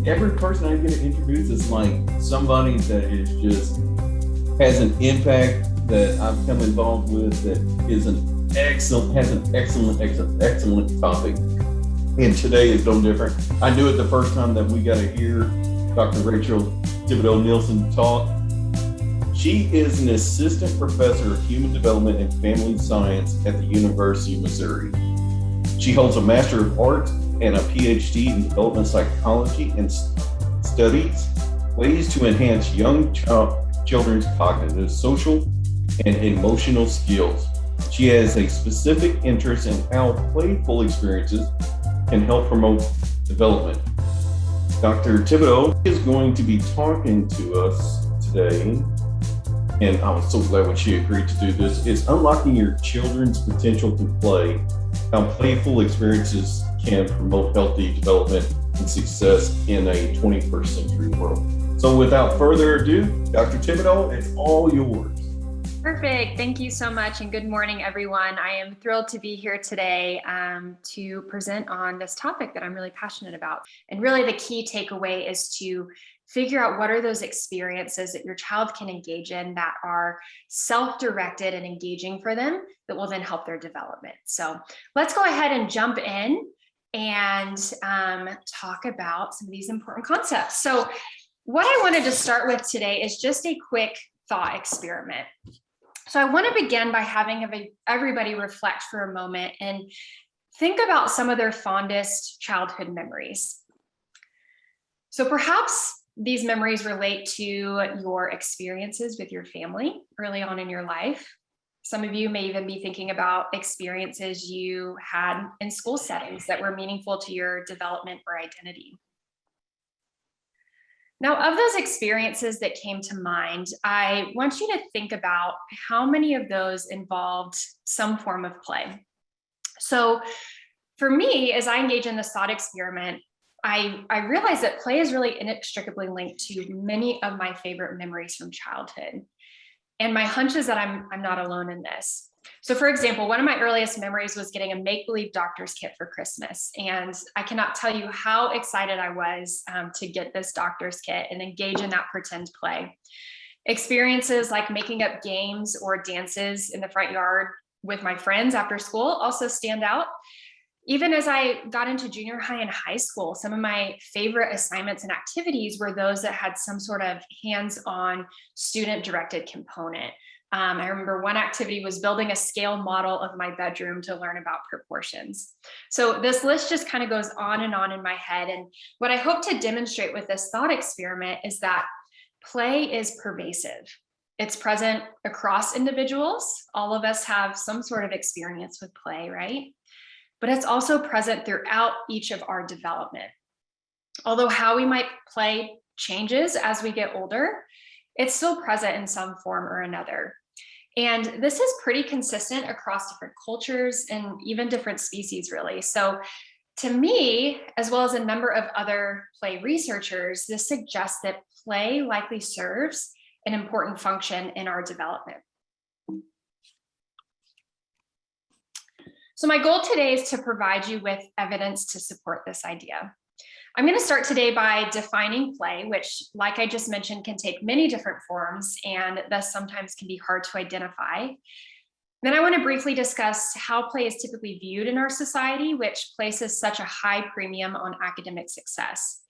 every person I get to introduce is like somebody that is just has an impact that I've come involved with that is has an excellent topic. And today is no different. I knew it the first time that we got to hear Dr. Rachel Thibodeau Nielsen talk. She is an assistant professor of human development and family science at the University of Missouri. She holds a Master of Arts and a PhD in development psychology and studies ways to enhance young children's cognitive, social, and emotional skills. She has a specific interest in how playful experiences can help promote development. Dr. Thibodeau is going to be talking to us today, and I was so glad when she agreed to do this, is unlocking your children's potential to play, how playful experiences can promote healthy development and success in a 21st century world. So without further ado, Dr. Thibodeau, it's all yours. Perfect. Thank you so much. And good morning, everyone. I am thrilled to be here today to present on this topic that I'm really passionate about. And really the key takeaway is to figure out what are those experiences that your child can engage in that are self-directed and engaging for them that will then help their development. So let's go ahead and jump in and talk about some of these important concepts. So what I wanted to start with today is just a quick thought experiment. So I want to begin by having everybody reflect for a moment and think about some of their fondest childhood memories. So perhaps these memories relate to your experiences with your family early on in your life. Some of you may even be thinking about experiences you had in school settings that were meaningful to your development or identity. Now, of those experiences that came to mind, I want you to think about how many of those involved some form of play. So for me, as I engage in this thought experiment, I realize that play is really inextricably linked to many of my favorite memories from childhood. And my hunch is that I'm not alone in this. So for example, one of my earliest memories was getting a make-believe doctor's kit for Christmas. And I cannot tell you how excited I was to get this doctor's kit and engage in that pretend play. Experiences like making up games or dances in the front yard with my friends after school also stand out. Even as I got into junior high and high school, some of my favorite assignments and activities were those that had some sort of hands-on student-directed component. I remember one activity was building a scale model of my bedroom to learn about proportions. So this list just kind of goes on in my head. And what I hope to demonstrate with this thought experiment is that play is pervasive. It's present across individuals. All of us have some sort of experience with play, right? But it's also present throughout each of our development. Although how we might play changes as we get older, it's still present in some form or another. And this is pretty consistent across different cultures and even different species, really. So to me, as well as a number of other play researchers, this suggests that play likely serves an important function in our development. So my goal today is to provide you with evidence to support this idea. I'm going to start today by defining play, which, like I just mentioned, can take many different forms and thus sometimes can be hard to identify. Then I want to briefly discuss how play is typically viewed in our society, which places such a high premium on academic success.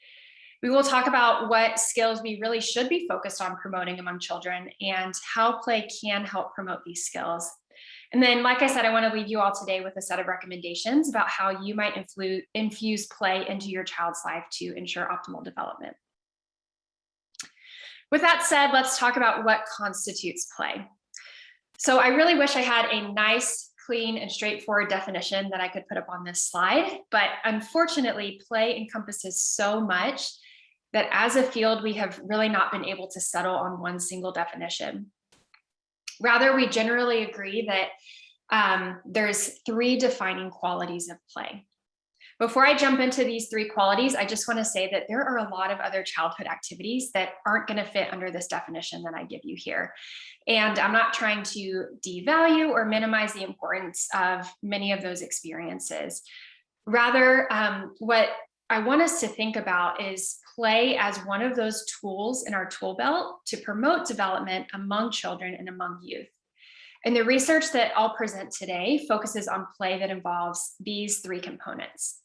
We will talk about what skills we really should be focused on promoting among children and how play can help promote these skills. And then, like I said, I want to leave you all today with a set of recommendations about how you might infuse play into your child's life to ensure optimal development. With that said, let's talk about what constitutes play. So I really wish I had a nice, clean, and straightforward definition that I could put up on this slide, but unfortunately, play encompasses so much that as a field, we have really not been able to settle on one single definition. Rather, we generally agree that there's three defining qualities of play. Before I jump into these three qualities, I just want to say that there are a lot of other childhood activities that aren't going to fit under this definition that I give you here. And I'm not trying to devalue or minimize the importance of many of those experiences. Rather, what I want us to think about is play as one of those tools in our tool belt to promote development among children and among youth. And the research that I'll present today focuses on play that involves these three components.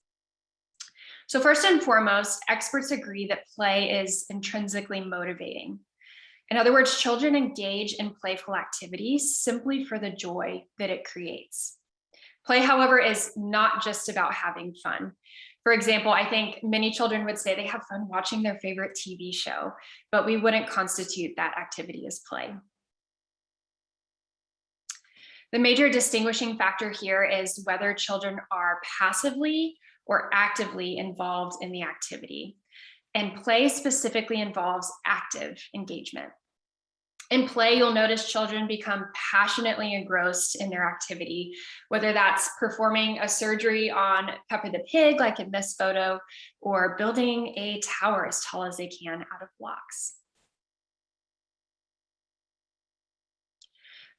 So first and foremost, experts agree that play is intrinsically motivating. In other words, children engage in playful activities simply for the joy that it creates. Play, however, is not just about having fun. For example, I think many children would say they have fun watching their favorite TV show, but we wouldn't constitute that activity as play. The major distinguishing factor here is whether children are passively or actively involved in the activity. And play specifically involves active engagement. In play, you'll notice children become passionately engrossed in their activity, whether that's performing a surgery on Peppa the Pig, like in this photo, or building a tower as tall as they can out of blocks.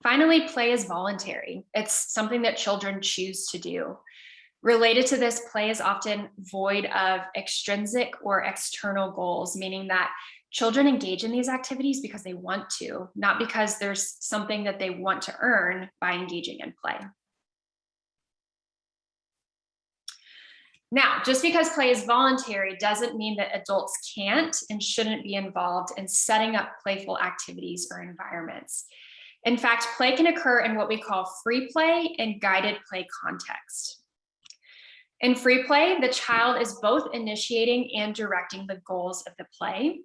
Finally, play is voluntary. It's something that children choose to do. Related to this, play is often void of extrinsic or external goals, meaning that children engage in these activities because they want to, not because there's something that they want to earn by engaging in play. Now, just because play is voluntary doesn't mean that adults can't and shouldn't be involved in setting up playful activities or environments. In fact, play can occur in what we call free play and guided play context. In free play, the child is both initiating and directing the goals of the play.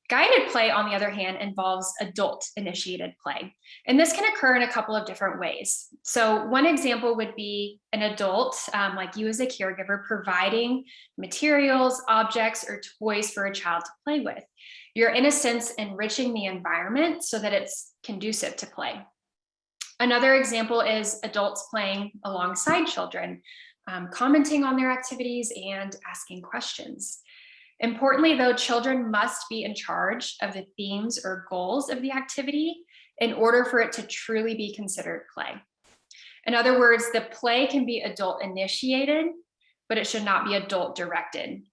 Guided play, on the other hand, involves adult-initiated play. And this can occur in a couple of different ways. So one example would be an adult, like you as a caregiver, providing materials, objects, or toys for a child to play with. You're, in a sense, enriching the environment so that it's conducive to play. Another example is adults playing alongside children, commenting on their activities and asking questions. Importantly, though, children must be in charge of the themes or goals of the activity in order for it to truly be considered play. In other words, the play can be adult initiated, but it should not be adult directed.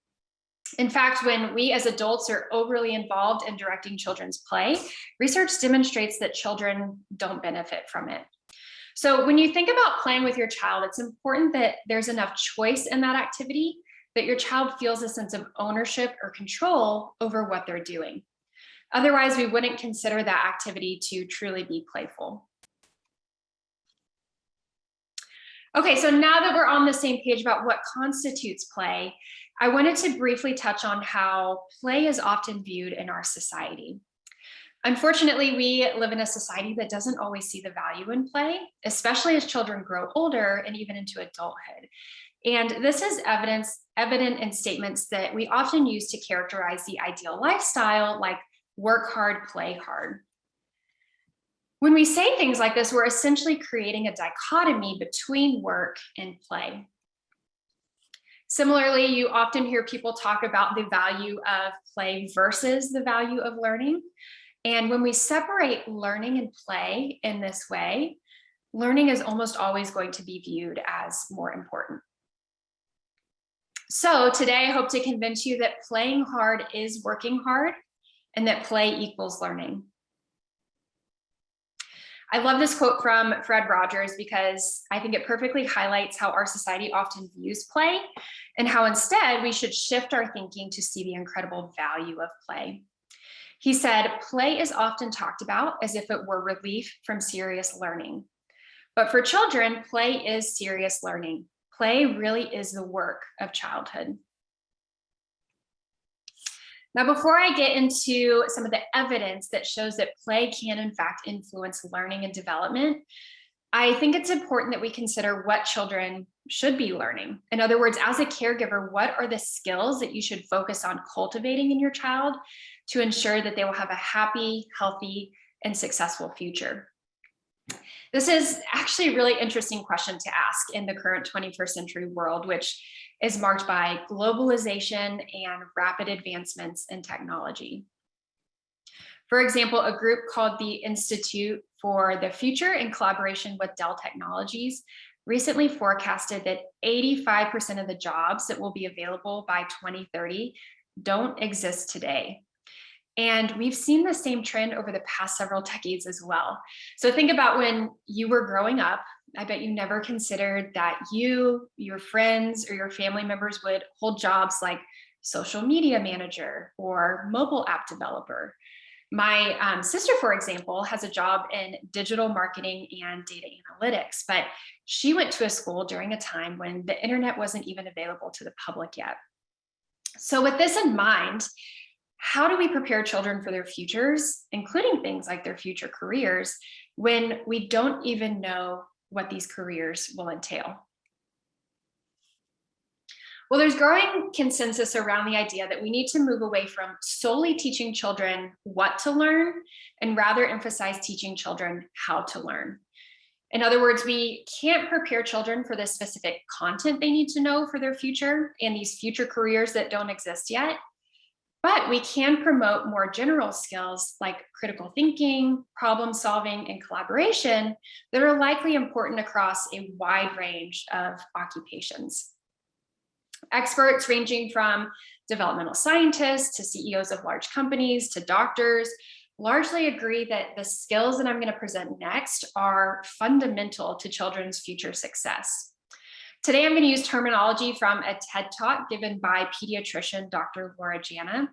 In fact, when we as adults are overly involved in directing children's play, research demonstrates that children don't benefit from it. So when you think about playing with your child, it's important that there's enough choice in that activity that your child feels a sense of ownership or control over what they're doing. Otherwise, we wouldn't consider that activity to truly be playful. Okay, so now that we're on the same page about what constitutes play, I wanted to briefly touch on how play is often viewed in our society. Unfortunately, we live in a society that doesn't always see the value in play, especially as children grow older and even into adulthood. And this is evident in statements that we often use to characterize the ideal lifestyle, like work hard, play hard. When we say things like this, we're essentially creating a dichotomy between work and play. Similarly, you often hear people talk about the value of play versus the value of learning. And when we separate learning and play in this way, learning is almost always going to be viewed as more important. So today, I hope to convince you that playing hard is working hard and that play equals learning. I love this quote from Fred Rogers because I think it perfectly highlights how our society often views play and how instead we should shift our thinking to see the incredible value of play. He said, play is often talked about as if it were relief from serious learning. But for children, play is serious learning. Play really is the work of childhood. Now, before I get into some of the evidence that shows that play can in fact influence learning and development, I think it's important that we consider what children should be learning. In other words, as a caregiver, what are the skills that you should focus on cultivating in your child to ensure that they will have a happy, healthy, and successful future? This is actually a really interesting question to ask in the current 21st century world, which is marked by globalization and rapid advancements in technology. For example, a group called the Institute for the Future, in collaboration with Dell Technologies, recently forecasted that 85% of the jobs that will be available by 2030 don't exist today. And we've seen the same trend over the past several decades as well. So think about when you were growing up. I bet you never considered that you, your friends, or your family members would hold jobs like social media manager or mobile app developer. My sister, for example, has a job in digital marketing and data analytics, but she went to a school during a time when the internet wasn't even available to the public yet. So with this in mind, how do we prepare children for their futures, including things like their future careers, when we don't even know what these careers will entail? Well, there's growing consensus around the idea that we need to move away from solely teaching children what to learn and rather emphasize teaching children how to learn. In other words, we can't prepare children for the specific content they need to know for their future and these future careers that don't exist yet. But we can promote more general skills like critical thinking, problem solving, and collaboration that are likely important across a wide range of occupations. Experts ranging from developmental scientists to CEOs of large companies to doctors largely agree that the skills that I'm going to present next are fundamental to children's future success. Today, I'm going to use terminology from a TED Talk given by pediatrician Dr. Laura Jana,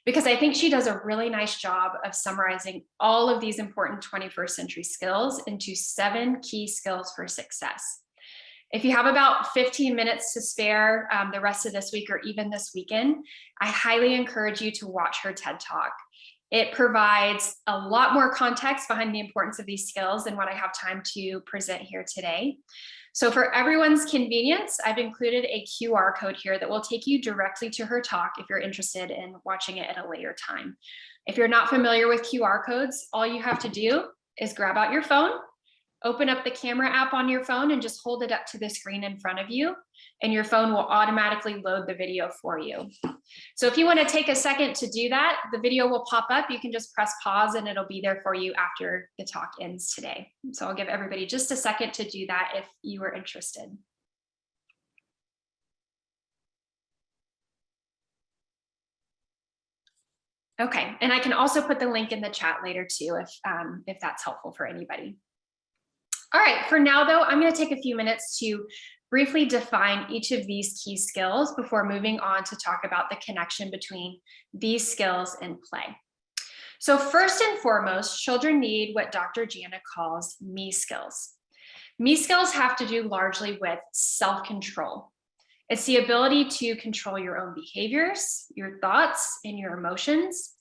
because I think she does a really nice job of summarizing all of these important 21st century skills into 7 key skills for success. If you have about 15 minutes to spare the rest of this week or even this weekend, I highly encourage you to watch her TED Talk. It provides a lot more context behind the importance of these skills than what I have time to present here today. So for everyone's convenience, I've included a QR code here that will take you directly to her talk if you're interested in watching it at a later time. If you're not familiar with QR codes, all you have to do is grab out your phone, open up the camera app on your phone and just hold it up to the screen in front of you, and your phone will automatically load the video for you. So if you want to take a second to do that, the video will pop up. You can just press pause and it'll be there for you after the talk ends today. So I'll give everybody just a second to do that if you are interested. Okay, and I can also put the link in the chat later too if that's helpful for anybody. All right, for now though, I'm going to take a few minutes to briefly define each of these key skills before moving on to talk about the connection between these skills and play. So first and foremost, children need what Dr. Jana calls me skills. Me skills have to do largely with self-control. It's the ability to control your own behaviors, your thoughts, and your emotions,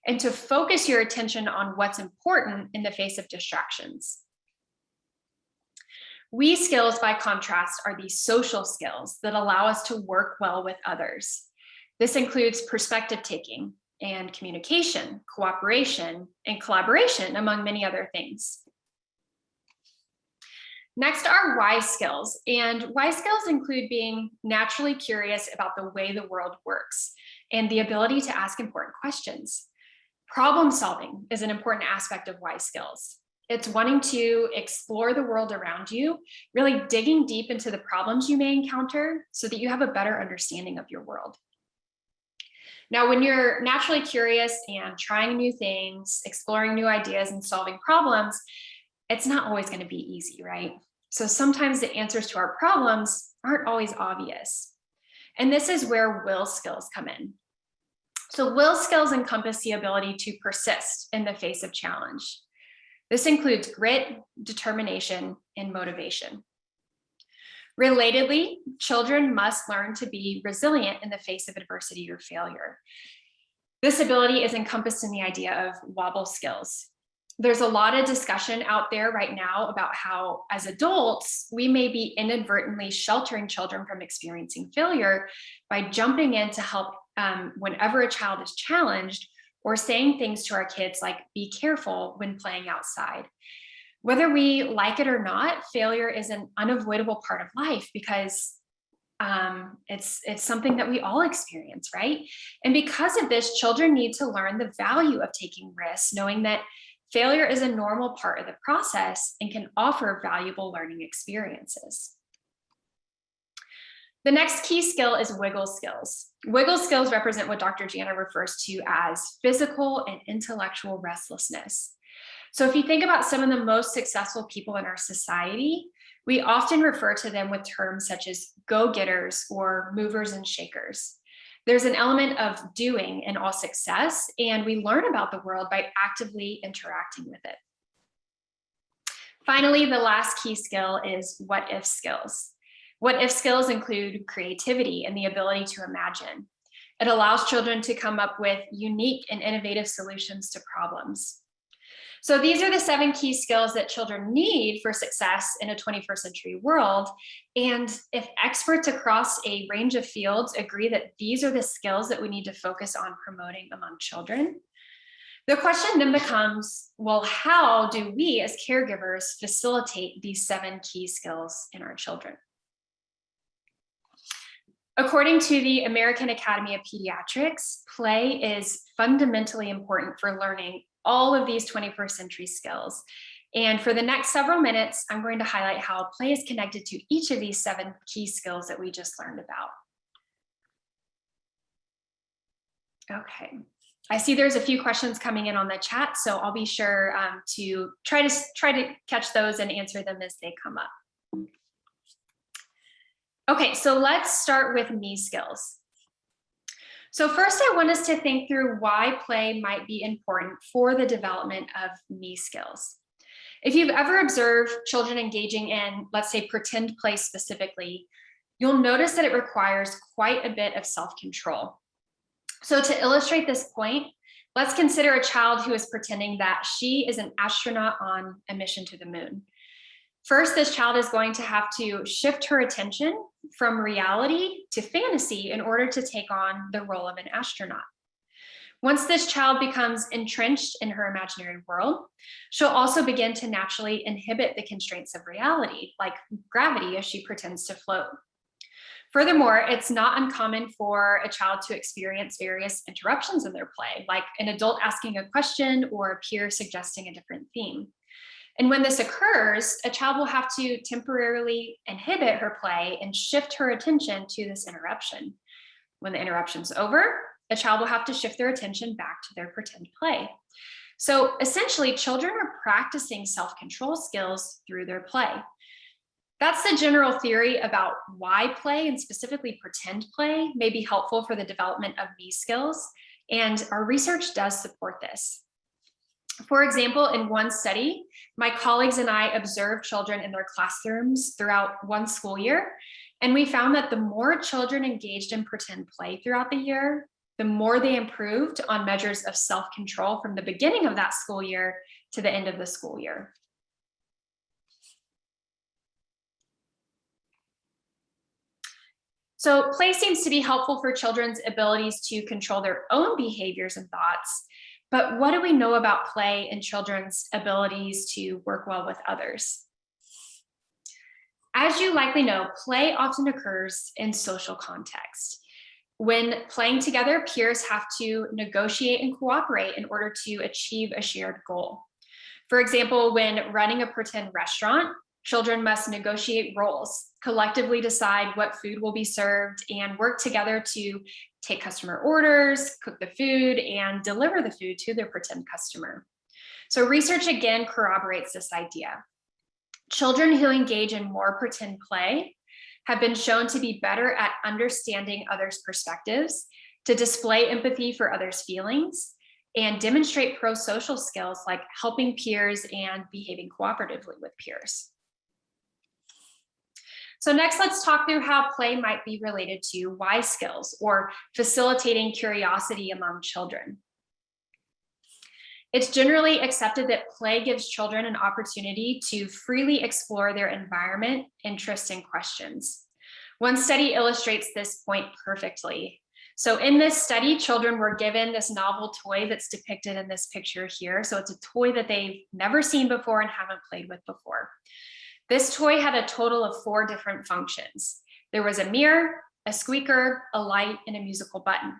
and to focus your attention on what's important in the face of distractions. We skills, by contrast, are these social skills that allow us to work well with others. This includes perspective taking and communication, cooperation, and collaboration, among many other things. Next are why skills, and why skills include being naturally curious about the way the world works and the ability to ask important questions. Problem solving is an important aspect of why skills. It's wanting to explore the world around you, really digging deep into the problems you may encounter so that you have a better understanding of your world. Now, when you're naturally curious and trying new things, exploring new ideas and solving problems, it's not always going to be easy, right? So sometimes the answers to our problems aren't always obvious. And this is where will skills come in. So will skills encompass the ability to persist in the face of challenge. This includes grit, determination, and motivation. Relatedly, children must learn to be resilient in the face of adversity or failure. This ability is encompassed in the idea of wobble skills. There's a lot of discussion out there right now about how, as adults, we may be inadvertently sheltering children from experiencing failure by jumping in to help whenever a child is challenged, or saying things to our kids like, be careful when playing outside. Whether we like it or not, failure is an unavoidable part of life because it's something that we all experience, right? And because of this, children need to learn the value of taking risks, knowing that failure is a normal part of the process and can offer valuable learning experiences. The next key skill is wiggle skills. Wiggle skills represent what Dr. Jana refers to as physical and intellectual restlessness. So if you think about some of the most successful people in our society, we often refer to them with terms such as go-getters or movers and shakers. There's an element of doing in all success, and we learn about the world by actively interacting with it. Finally, the last key skill is what-if skills. What-if skills include creativity and the ability to imagine. It allows children to come up with unique and innovative solutions to problems. So these are the 7 key skills that children need for success in a 21st century world. And if experts across a range of fields agree that these are the skills that we need to focus on promoting among children, the question then becomes, well, how do we as caregivers facilitate these 7 key skills in our children? According to the American Academy of Pediatrics, play is fundamentally important for learning all of these 21st century skills. And for the next several minutes, I'm going to highlight how play is connected to each of these 7 key skills that we just learned about. Okay, I see there's a few questions coming in on the chat, so I'll be sure to try to catch those and answer them as they come up. Okay, so let's start with me skills. So first, I want us to think through why play might be important for the development of me skills. If you've ever observed children engaging in, let's say, pretend play specifically, you'll notice that it requires quite a bit of self-control. So to illustrate this point, let's consider a child who is pretending that she is an astronaut on a mission to the moon. First, this child is going to have to shift her attention from reality to fantasy in order to take on the role of an astronaut. Once this child becomes entrenched in her imaginary world, she'll also begin to naturally inhibit the constraints of reality, like gravity, as she pretends to float. Furthermore, it's not uncommon for a child to experience various interruptions in their play, like an adult asking a question or a peer suggesting a different theme. And when this occurs, a child will have to temporarily inhibit her play and shift her attention to this interruption. When the interruption's over, a child will have to shift their attention back to their pretend play. So essentially, children are practicing self-control skills through their play. That's the general theory about why play, and specifically pretend play, may be helpful for the development of me skills, and our research does support this. For example, in one study, my colleagues and I observed children in their classrooms throughout one school year, and we found that the more children engaged in pretend play throughout the year, the more they improved on measures of self-control from the beginning of that school year to the end of the school year. So play seems to be helpful for children's abilities to control their own behaviors and thoughts. But what do we know about play and children's abilities to work well with others? As you likely know, play often occurs in social context. When playing together, peers have to negotiate and cooperate in order to achieve a shared goal. For example, when running a pretend restaurant, children must negotiate roles, collectively decide what food will be served, and work together to take customer orders, cook the food, and deliver the food to their pretend customer. So research again corroborates this idea. Children who engage in more pretend play have been shown to be better at understanding others' perspectives, to display empathy for others' feelings, and demonstrate pro-social skills like helping peers and behaving cooperatively with peers. So next, let's talk through how play might be related to why skills, or facilitating curiosity among children. It's generally accepted that play gives children an opportunity to freely explore their environment, interests, and questions. One study illustrates this point perfectly. So in this study, children were given this novel toy that's depicted in this picture here. So it's a toy that they've never seen before and haven't played with before. This toy had a total of 4 different functions. There was a mirror, a squeaker, a light, and a musical button.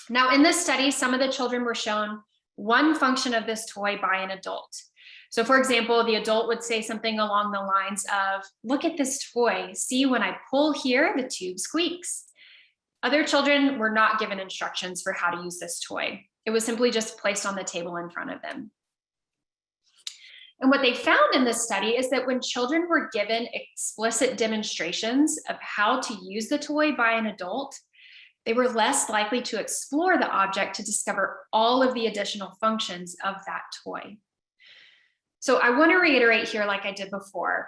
Now in this study, some of the children were shown one function of this toy by an adult. So for example, the adult would say something along the lines of, look at this toy. See, when I pull here, the tube squeaks. Other children were not given instructions for how to use this toy. It was simply just placed on the table in front of them. And what they found in this study is that when children were given explicit demonstrations of how to use the toy by an adult, they were less likely to explore the object to discover all of the additional functions of that toy. So I want to reiterate here, like I did before,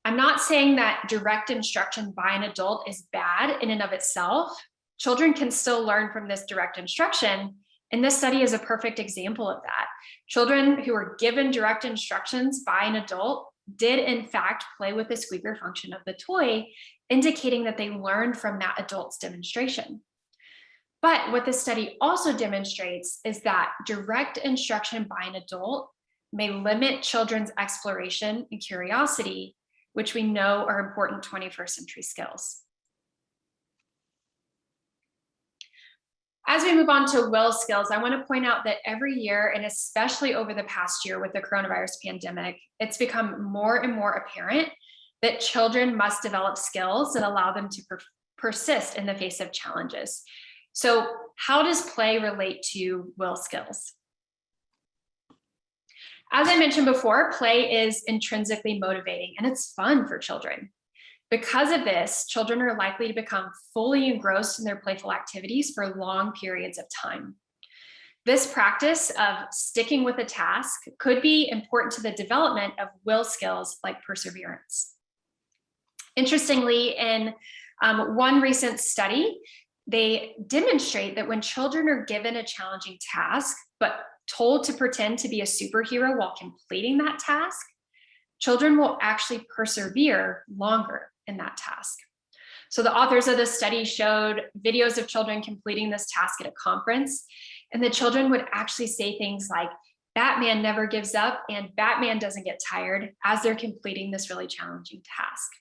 I'm not saying that direct instruction by an adult is bad in and of itself. Children can still learn from this direct instruction, and this study is a perfect example of that. Children who were given direct instructions by an adult did in fact play with the squeaker function of the toy, indicating that they learned from that adult's demonstration. But what this study also demonstrates is that direct instruction by an adult may limit children's exploration and curiosity, which we know are important 21st century skills. As we move on to will skills, I want to point out that every year, and especially over the past year with the coronavirus pandemic, it's become more and more apparent that children must develop skills that allow them to persist in the face of challenges. So how does play relate to will skills? As I mentioned before, play is intrinsically motivating and it's fun for children. Because of this, children are likely to become fully engrossed in their playful activities for long periods of time. This practice of sticking with a task could be important to the development of will skills like perseverance. Interestingly, in one recent study, they demonstrate that when children are given a challenging task, but told to pretend to be a superhero while completing that task, children will actually persevere longer in that task. So the authors of this study showed videos of children completing this task at a conference, and the children would actually say things like, Batman never gives up and Batman doesn't get tired as they're completing this really challenging task.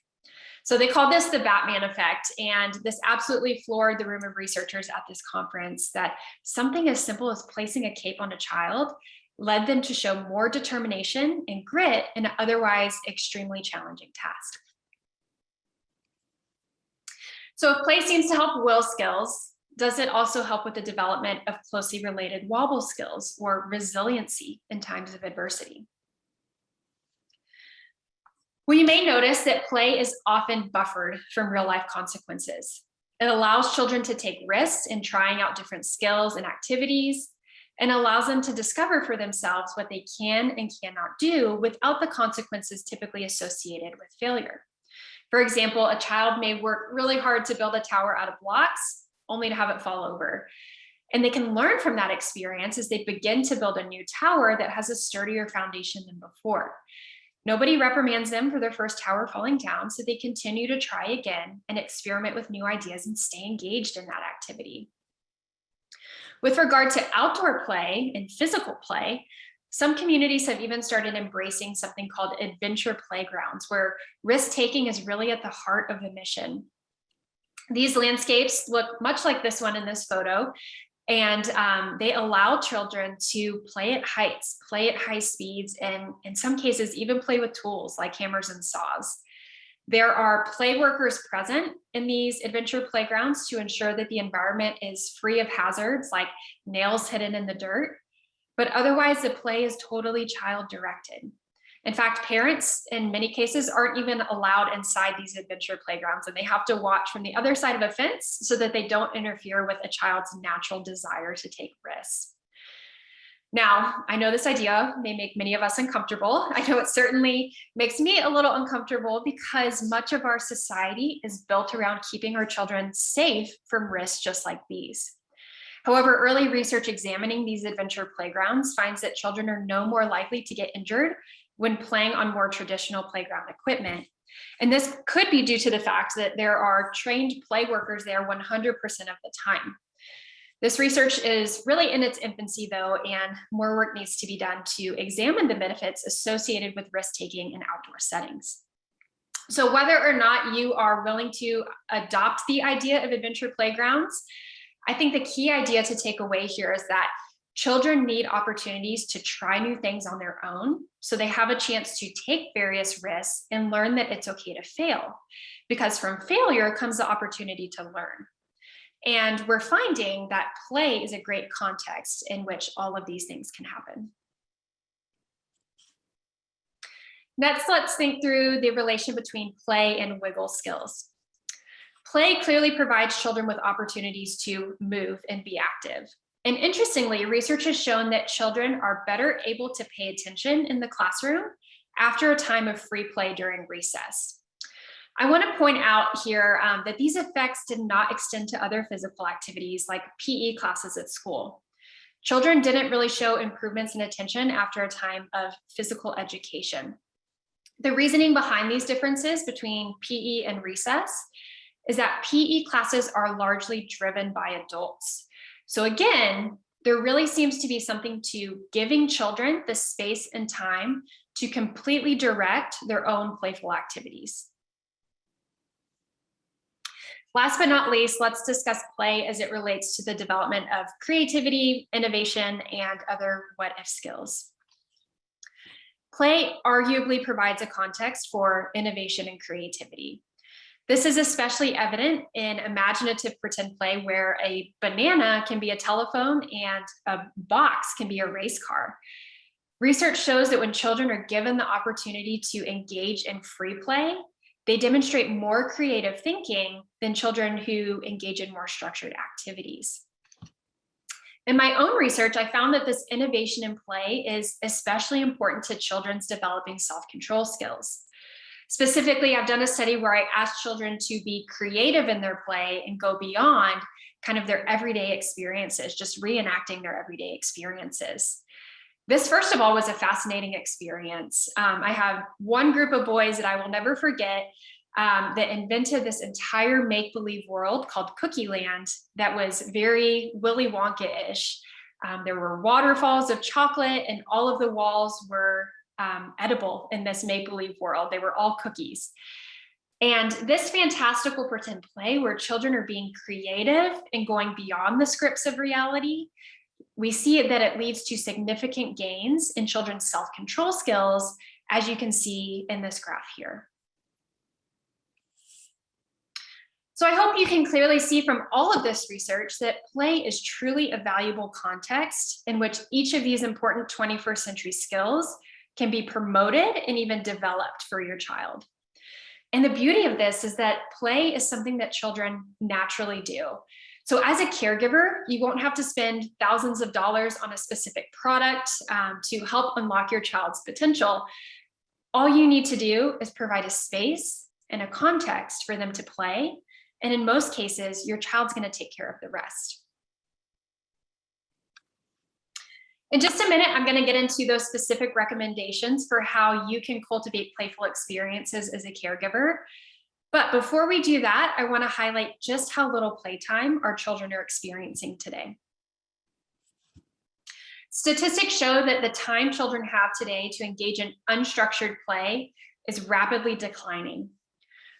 So they called this the Batman effect, and this absolutely floored the room of researchers at this conference, that something as simple as placing a cape on a child led them to show more determination and grit in an otherwise extremely challenging task. So if play seems to help will skills, does it also help with the development of closely related wobble skills or resiliency in times of adversity? Well, you may notice that play is often buffered from real life consequences. It allows children to take risks in trying out different skills and activities, and allows them to discover for themselves what they can and cannot do without the consequences typically associated with failure. For example, a child may work really hard to build a tower out of blocks, only to have it fall over. And they can learn from that experience as they begin to build a new tower that has a sturdier foundation than before. Nobody reprimands them for their first tower falling down, so they continue to try again and experiment with new ideas and stay engaged in that activity. With regard to outdoor play and physical play, some communities have even started embracing something called adventure playgrounds, where risk-taking is really at the heart of the mission. These landscapes look much like this one in this photo, and they allow children to play at heights, play at high speeds, and in some cases even play with tools like hammers and saws. There are play workers present in these adventure playgrounds to ensure that the environment is free of hazards like nails hidden in the dirt, but otherwise the play is totally child-directed. In fact, parents in many cases aren't even allowed inside these adventure playgrounds, and they have to watch from the other side of a fence so that they don't interfere with a child's natural desire to take risks. Now, I know this idea may make many of us uncomfortable. I know it certainly makes me a little uncomfortable because much of our society is built around keeping our children safe from risks just like these. However, early research examining these adventure playgrounds finds that children are no more likely to get injured when playing on more traditional playground equipment. And this could be due to the fact that there are trained play workers there 100% of the time. This research is really in its infancy though, and more work needs to be done to examine the benefits associated with risk-taking in outdoor settings. So whether or not you are willing to adopt the idea of adventure playgrounds, I think the key idea to take away here is that Children need opportunities to try new things on their own, so they have a chance to take various risks and learn that it's okay to fail, because from failure comes the opportunity to learn. And we're finding that play is a great context in which all of these things can happen. Next, let's think through the relation between play and wiggle skills. Play clearly provides children with opportunities to move and be active. And interestingly, research has shown that children are better able to pay attention in the classroom after a time of free play during recess. I want to point out here that these effects did not extend to other physical activities like PE classes at school. Children didn't really show improvements in attention after a time of physical education. The reasoning behind these differences between PE and recess is that PE classes are largely driven by adults. So again, there really seems to be something to giving children the space and time to completely direct their own playful activities. Last but not least, let's discuss play as it relates to the development of creativity, innovation, and other what-if skills. Play arguably provides a context for innovation and creativity. This is especially evident in imaginative pretend play, where a banana can be a telephone and a box can be a race car. Research shows that when children are given the opportunity to engage in free play, they demonstrate more creative thinking than children who engage in more structured activities. In my own research, I found that this innovation in play is especially important to children's developing self-control skills. Specifically, I've done a study where I asked children to be creative in their play and go beyond kind of their everyday experiences, just reenacting their everyday experiences. This, first of all, was a fascinating experience. I have one group of boys that I will never forget that invented this entire make-believe world called Cookie Land that was very Willy Wonka-ish. There were waterfalls of chocolate, and all of the walls were edible in this make-believe world. They were all cookies. And this fantastical pretend play where children are being creative and going beyond the scripts of reality, we see that it leads to significant gains in children's self-control skills, as you can see in this graph here. So I hope you can clearly see from all of this research that play is truly a valuable context in which each of these important 21st century skills can be promoted and even developed for your child. And the beauty of this is that play is something that children naturally do. So as a caregiver, you won't have to spend thousands of dollars on a specific product to help unlock your child's potential. All you need to do is provide a space and a context for them to play. And in most cases, your child's going to take care of the rest. In just a minute, I'm going to get into those specific recommendations for how you can cultivate playful experiences as a caregiver. But before we do that, I want to highlight just how little playtime our children are experiencing today. Statistics show that the time children have today to engage in unstructured play is rapidly declining.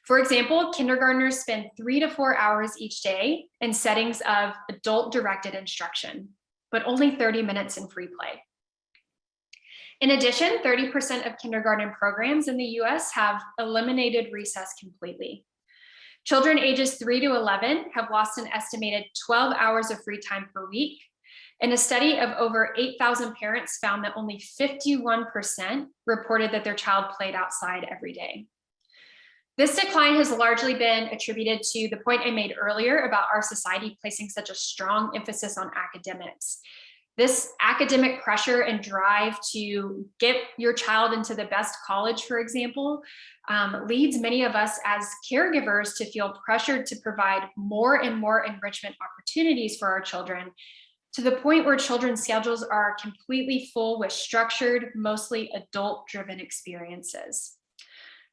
For example, kindergartners spend 3 to 4 hours each day in settings of adult-directed instruction, but only 30 minutes in free play. In addition, 30% of kindergarten programs in the US have eliminated recess completely. Children ages 3 to 11 have lost an estimated 12 hours of free time per week. And a study of over 8,000 parents found that only 51% reported that their child played outside every day. This decline has largely been attributed to the point I made earlier about our society placing such a strong emphasis on academics. This academic pressure and drive to get your child into the best college, for example, leads many of us as caregivers to feel pressured to provide more and more enrichment opportunities for our children, to the point where children's schedules are completely full with structured, mostly adult-driven experiences.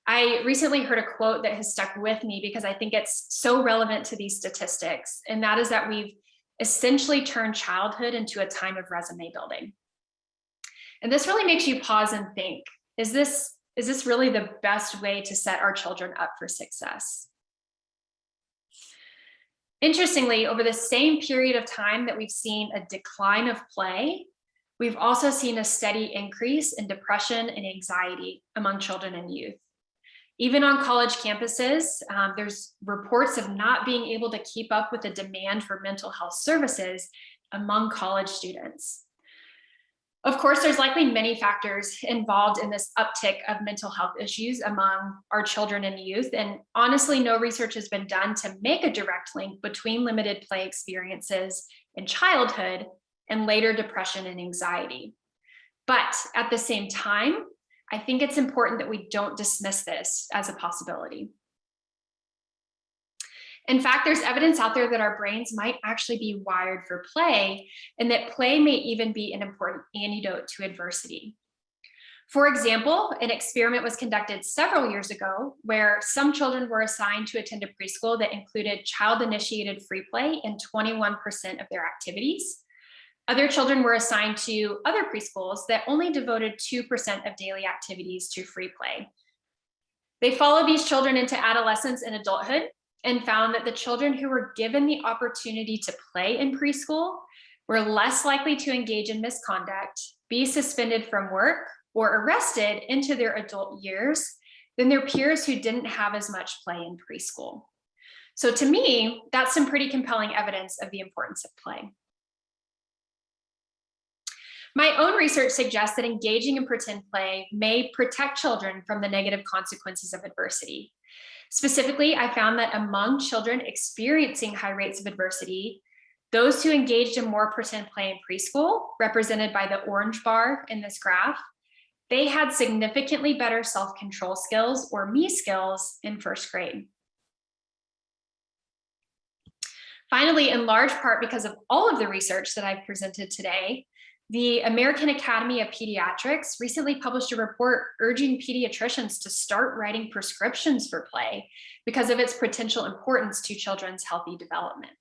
I recently heard a quote that has stuck with me because I think it's so relevant to these statistics, and that is that we've essentially turned childhood into a time of resume building. And this really makes you pause and think, is this really the best way to set our children up for success? Interestingly, over the same period of time that we've seen a decline of play, we've also seen a steady increase in depression and anxiety among children and youth. Even on college campuses, there's reports of not being able to keep up with the demand for mental health services among college students. Of course, there's likely many factors involved in this uptick of mental health issues among our children and youth. And honestly, no research has been done to make a direct link between limited play experiences in childhood and later depression and anxiety. But at the same time, I think it's important that we don't dismiss this as a possibility. In fact, there's evidence out there that our brains might actually be wired for play, and that play may even be an important antidote to adversity. For example, an experiment was conducted several years ago where some children were assigned to attend a preschool that included child-initiated free play in 21% of their activities. Other children were assigned to other preschools that only devoted 2% of daily activities to free play. They followed these children into adolescence and adulthood and found that the children who were given the opportunity to play in preschool were less likely to engage in misconduct, be suspended from work, or arrested into their adult years than their peers who didn't have as much play in preschool. So to me, that's some pretty compelling evidence of the importance of play. My own research suggests that engaging in pretend play may protect children from the negative consequences of adversity. Specifically, I found that among children experiencing high rates of adversity, those who engaged in more pretend play in preschool, represented by the orange bar in this graph, they had significantly better self-control skills, or me skills, in first grade. Finally, in large part because of all of the research that I've presented today, the American Academy of Pediatrics recently published a report urging pediatricians to start writing prescriptions for play because of its potential importance to children's healthy development.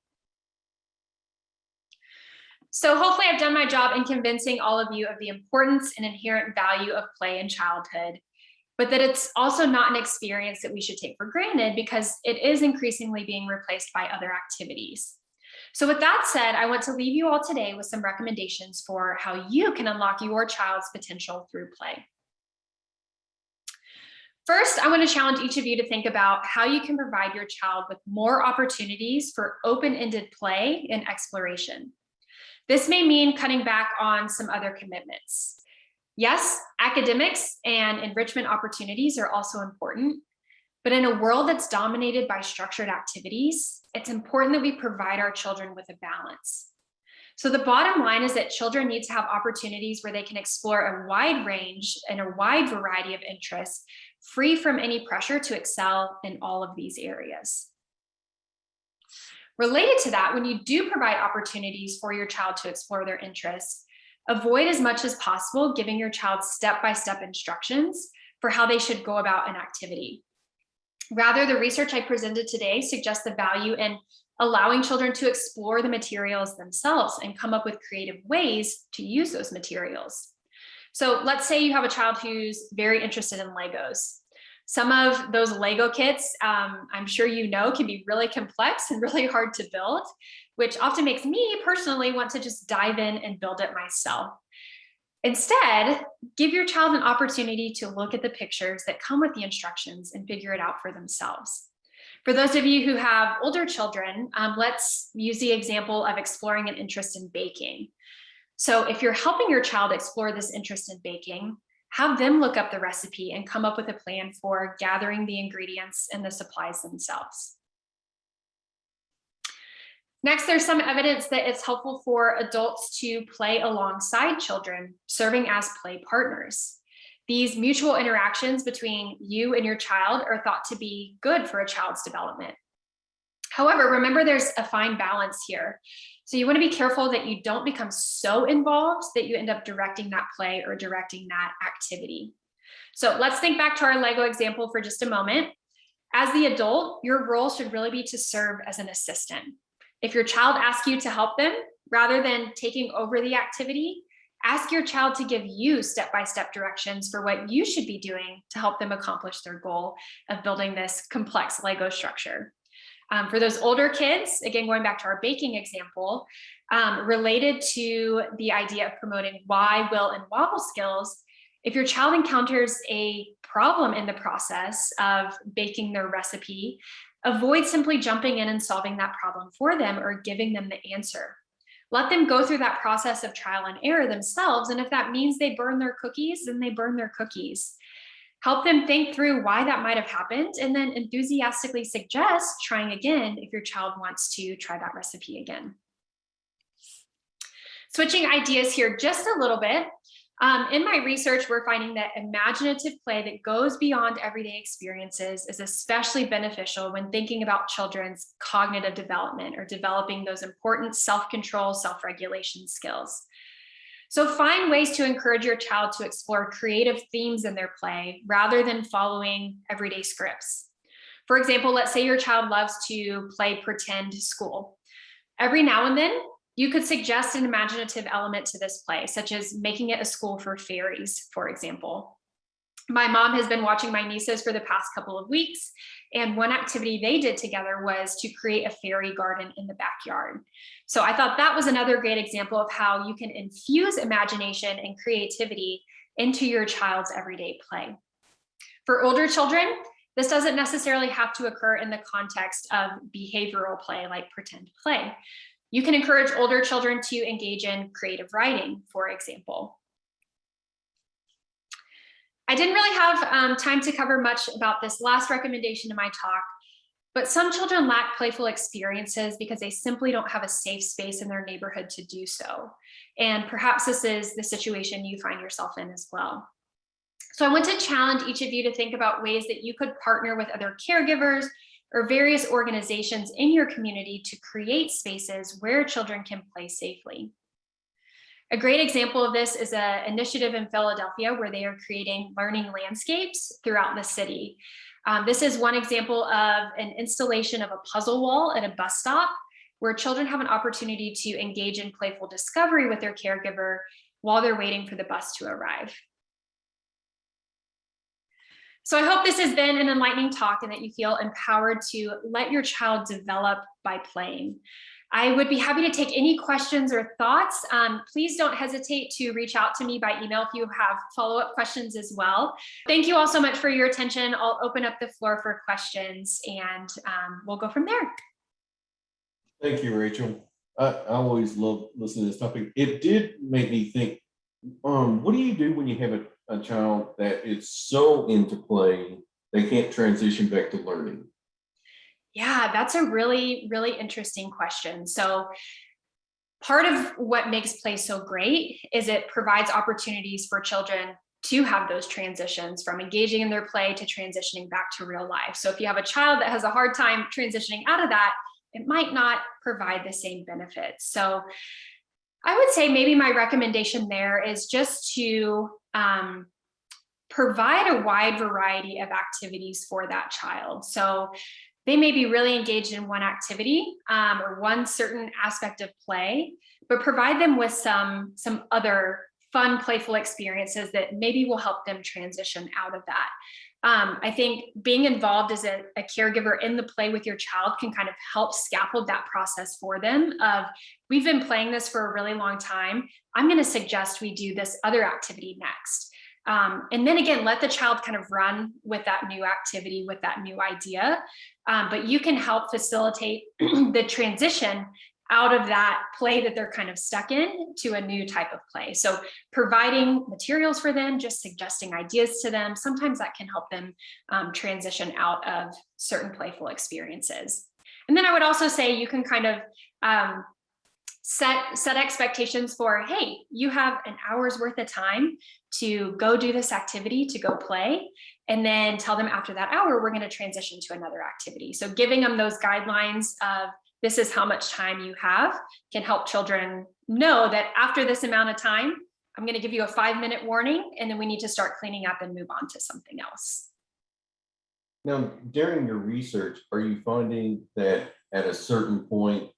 So hopefully I've done my job in convincing all of you of the importance and inherent value of play in childhood, but that it's also not an experience that we should take for granted because it is increasingly being replaced by other activities. So with that said, I want to leave you all today with some recommendations for how you can unlock your child's potential through play. First, I want to challenge each of you to think about how you can provide your child with more opportunities for open-ended play and exploration. This may mean cutting back on some other commitments. Yes, academics and enrichment opportunities are also important, but in a world that's dominated by structured activities, it's important that we provide our children with a balance. So the bottom line is that children need to have opportunities where they can explore a wide range and a wide variety of interests, free from any pressure to excel in all of these areas. Related to that, when you do provide opportunities for your child to explore their interests, avoid as much as possible giving your child step-by-step instructions for how they should go about an activity. Rather, the research I presented today suggests the value in allowing children to explore the materials themselves and come up with creative ways to use those materials. So let's say you have a child who's very interested in Legos. Some of those Lego kits, I'm sure you know, can be really complex and really hard to build, which often makes me personally want to just dive in and build it myself. Instead, give your child an opportunity to look at the pictures that come with the instructions and figure it out for themselves. For those of you who have older children, let's use the example of exploring an interest in baking. So if you're helping your child explore this interest in baking, have them look up the recipe and come up with a plan for gathering the ingredients and the supplies themselves. Next, there's some evidence that it's helpful for adults to play alongside children, serving as play partners. These mutual interactions between you and your child are thought to be good for a child's development. However, remember there's a fine balance here. So you want to be careful that you don't become so involved that you end up directing that play or directing that activity. So let's think back to our Lego example for just a moment. As the adult, your role should really be to serve as an assistant. If your child asks you to help them, rather than taking over the activity, ask your child to give you step-by-step directions for what you should be doing to help them accomplish their goal of building this complex Lego structure. For those older kids, again, going back to our baking example, related to the idea of promoting why, will, and wobble skills, if your child encounters a problem in the process of baking their recipe, avoid simply jumping in and solving that problem for them or giving them the answer. Let them go through that process of trial and error themselves. And if that means they burn their cookies, then they burn their cookies. Help them think through why that might have happened, and then enthusiastically suggest trying again if your child wants to try that recipe again. Switching ideas here just a little bit. In my research, we're finding that imaginative play that goes beyond everyday experiences is especially beneficial when thinking about children's cognitive development or developing those important self-control, self-regulation skills. So find ways to encourage your child to explore creative themes in their play rather than following everyday scripts. For example, let's say your child loves to play pretend school. Every now and then, you could suggest an imaginative element to this play, such as making it a school for fairies, for example. My mom has been watching my nieces for the past couple of weeks, and one activity they did together was to create a fairy garden in the backyard. So I thought that was another great example of how you can infuse imagination and creativity into your child's everyday play. For older children, this doesn't necessarily have to occur in the context of behavioral play like pretend play. You can encourage older children to engage in creative writing, for example. I didn't really have time to cover much about this last recommendation in my talk, but some children lack playful experiences because they simply don't have a safe space in their neighborhood to do so. And perhaps this is the situation you find yourself in as well. So I want to challenge each of you to think about ways that you could partner with other caregivers or various organizations in your community to create spaces where children can play safely. A great example of this is an initiative in Philadelphia where they are creating learning landscapes throughout the city. This is one example of an installation of a puzzle wall at a bus stop where children have an opportunity to engage in playful discovery with their caregiver while they're waiting for the bus to arrive. So I hope this has been an enlightening talk and that you feel empowered to let your child develop by playing. I would be happy to take any questions or thoughts. Please don't hesitate to reach out to me by email if you have follow-up questions as well. Thank you all so much for your attention. I'll open up the floor for questions and we'll go from there. Thank you, Rachel. I always love listening to this topic. It did make me think, what do you do when you have a child that is so into play, they can't transition back to learning? Yeah, that's a really, really interesting question. So part of what makes play so great is it provides opportunities for children to have those transitions from engaging in their play to transitioning back to real life. So if you have a child that has a hard time transitioning out of that, it might not provide the same benefits. So I would say maybe my recommendation there is just to provide a wide variety of activities for that child. So they may be really engaged in one activity or one certain aspect of play, but provide them with some other fun, playful experiences that maybe will help them transition out of that. I think being involved as a caregiver in the play with your child can kind of help scaffold that process for them of, we've been playing this for a really long time. I'm going to suggest we do this other activity next. And then again, let the child kind of run with that new activity, with that new idea. But you can help facilitate the transition out of that play that they're kind of stuck in to a new type of play. So providing materials for them, just suggesting ideas to them, sometimes that can help them transition out of certain playful experiences. And then I would also say you can kind of set expectations for, hey, you have an hour's worth of time to go do this activity, to go play, and then tell them after that hour, we're going to transition to another activity. So giving them those guidelines of this is how much time you have can help children know that after this amount of time, I'm going to give you a 5-minute warning, and then we need to start cleaning up and move on to something else. Now, during your research, are you finding that at a certain point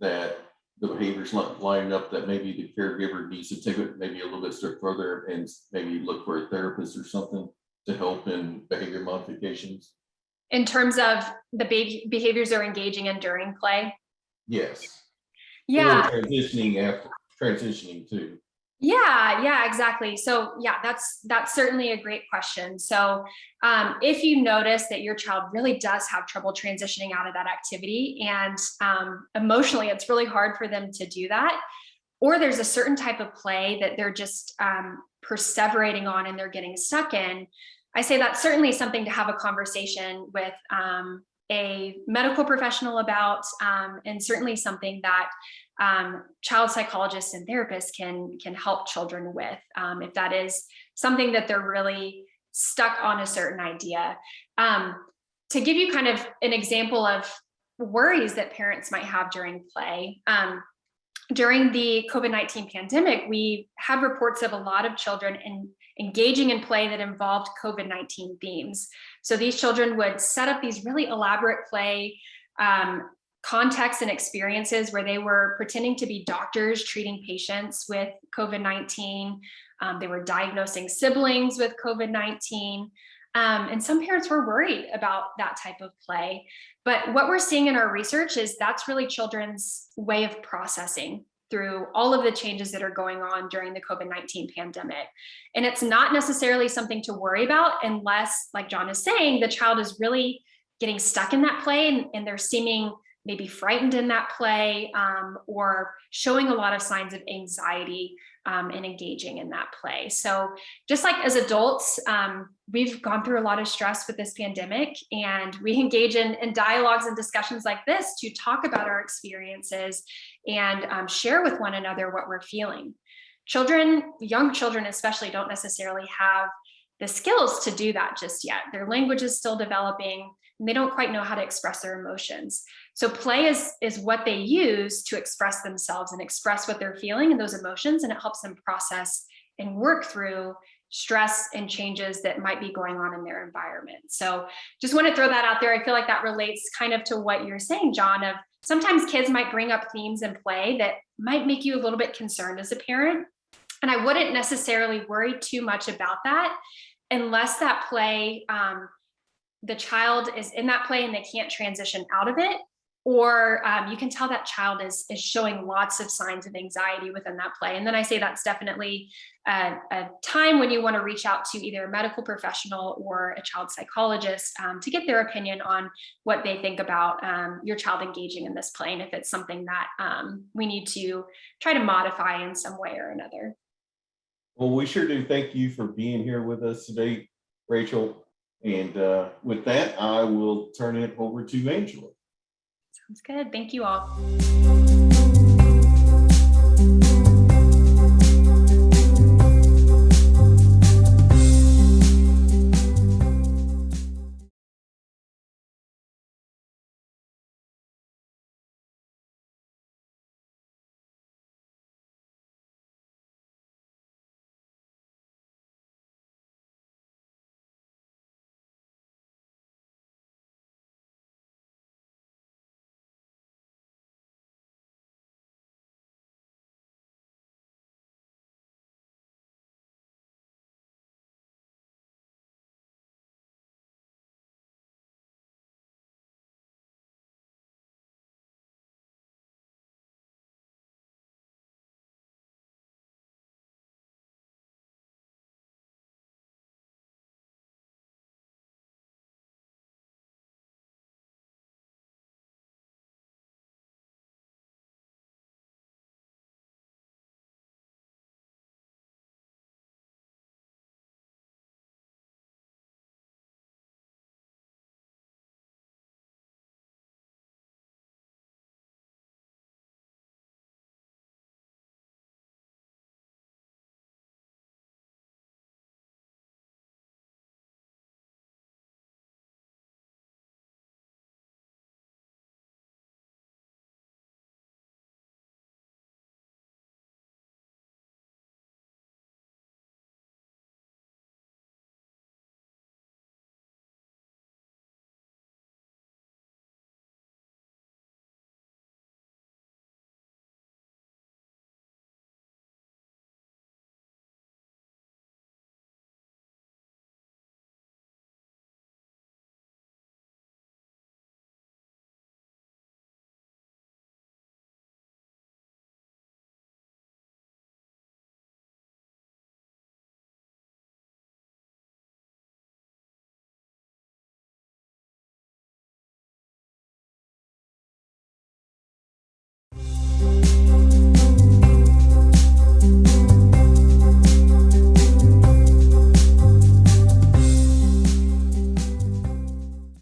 that the behaviors line up that maybe the caregiver needs to take it maybe a little bit step further and maybe look for a therapist or something to help in behavior modifications? in terms of the behaviors they're engaging in during play? Yes. Yeah. Or transitioning too. Yeah, exactly. So yeah, that's certainly a great question. So if you notice that your child really does have trouble transitioning out of that activity, and emotionally it's really hard for them to do that, or there's a certain type of play that they're just perseverating on and they're getting stuck in, I say that's certainly something to have a conversation with a medical professional about, and certainly something that child psychologists and therapists can help children with, if that is something that they're really stuck on a certain idea. To give you kind of an example of worries that parents might have during play, during the COVID-19 pandemic, we had reports of a lot of children engaging in play that involved COVID-19 themes. So these children would set up these really elaborate play contexts and experiences where they were pretending to be doctors treating patients with COVID-19. They were diagnosing siblings with COVID-19. And some parents were worried about that type of play. But what we're seeing in our research is that's really children's way of processing through all of the changes that are going on during the COVID-19 pandemic. And it's not necessarily something to worry about unless, like John is saying, the child is really getting stuck in that play and they're seeming maybe frightened in that play, or showing a lot of signs of anxiety and engaging in that play. So just like as adults, we've gone through a lot of stress with this pandemic, and we engage in dialogues and discussions like this to talk about our experiences and share with one another what we're feeling. Children, young children especially, don't necessarily have the skills to do that just yet. Their language is still developing, and they don't quite know how to express their emotions. So play is what they use to express themselves and express what they're feeling and those emotions, and it helps them process and work through stress and changes that might be going on in their environment. So just want to throw that out there. I feel like that relates kind of to what you're saying, John, of sometimes kids might bring up themes in play that might make you a little bit concerned as a parent. And I wouldn't necessarily worry too much about that unless that play, the child is in that play and they can't transition out of it, or you can tell that child is showing lots of signs of anxiety within that play. And then I say that's definitely a time when you want to reach out to either a medical professional or a child psychologist to get their opinion on what they think about your child engaging in this play, and if it's something that we need to try to modify in some way or another. Well, we sure do thank you for being here with us today, Rachel. And with that, I will turn it over to Angela. Sounds good. Thank you all.